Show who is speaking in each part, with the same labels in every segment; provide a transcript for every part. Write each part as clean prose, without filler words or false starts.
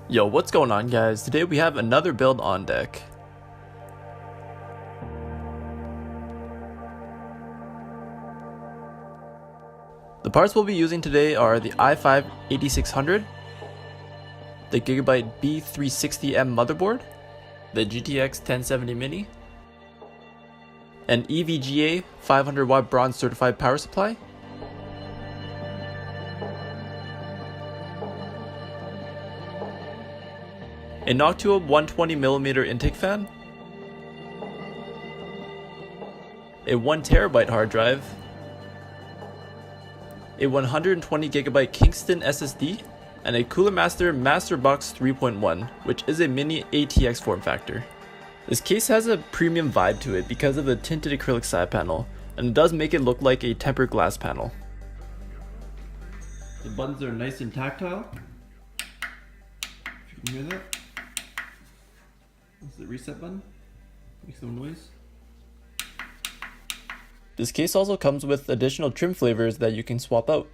Speaker 1: Yo, what's going on, guys? Today we have another build on deck. The parts we'll be using today are the i5-8600, the Gigabyte B360M motherboard, the GTX 1070 Mini, an EVGA 500W bronze certified power supply, a Noctua 120mm intake fan, a 1TB hard drive, a 120GB Kingston SSD, and a Cooler Master Masterbox 3.1, which is a mini ATX form factor. This case has a premium vibe to it because of the tinted acrylic side panel, and it does make it look like a tempered glass panel. The buttons are nice and tactile, if you can hear that. This is the reset button. Make some noise. This case also comes with additional trim flavors that you can swap out.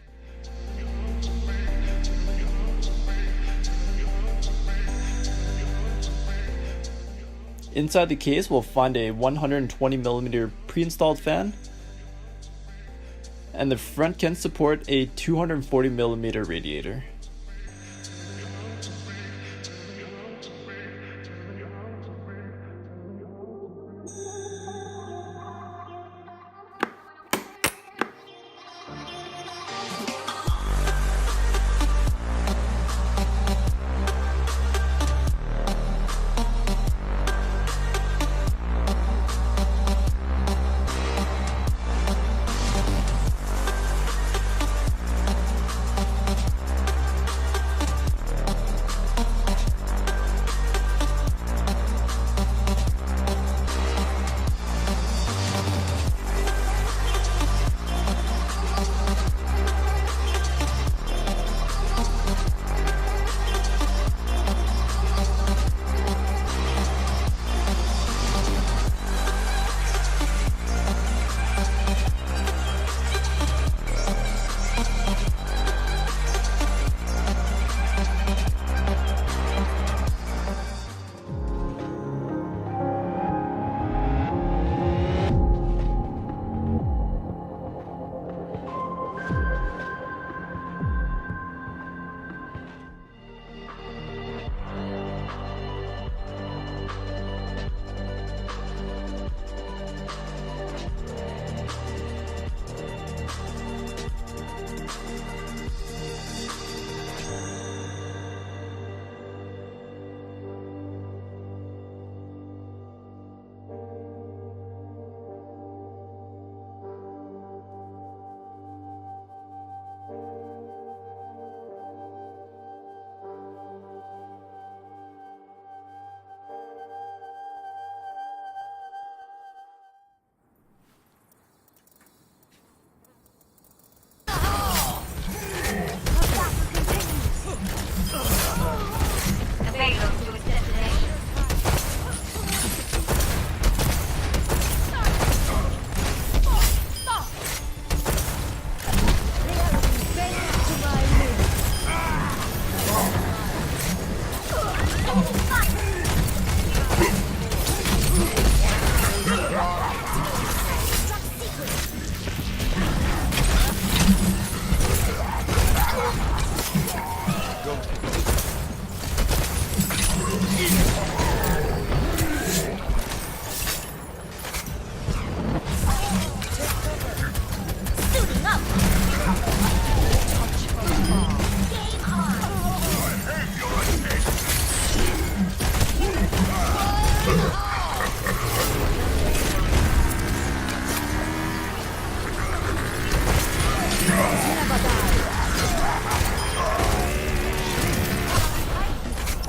Speaker 1: Inside the case we'll find a 120mm pre-installed fan, and the front can support a 240mm radiator.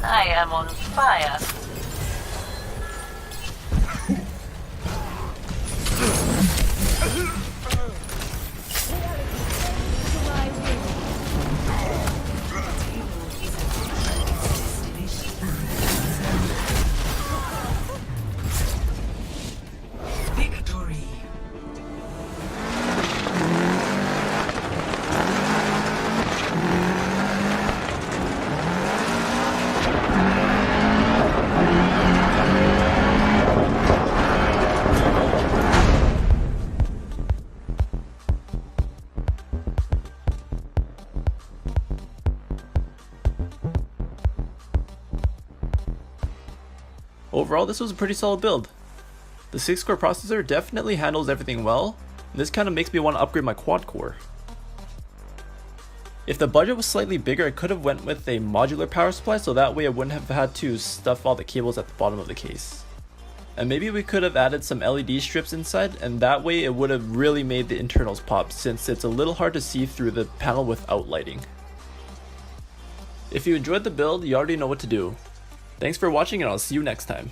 Speaker 2: I am on fire.
Speaker 1: Overall, this was a pretty solid build. The 6-core processor definitely handles everything well, and this kind of makes me want to upgrade my quad core. If the budget was slightly bigger, I could have went with a modular power supply, so that way I wouldn't have had to stuff all the cables at the bottom of the case. And maybe we could have added some LED strips inside, and that way it would have really made the internals pop, since it's a little hard to see through the panel without lighting. If you enjoyed the build, you already know what to do. Thanks for watching, and I'll see you next time.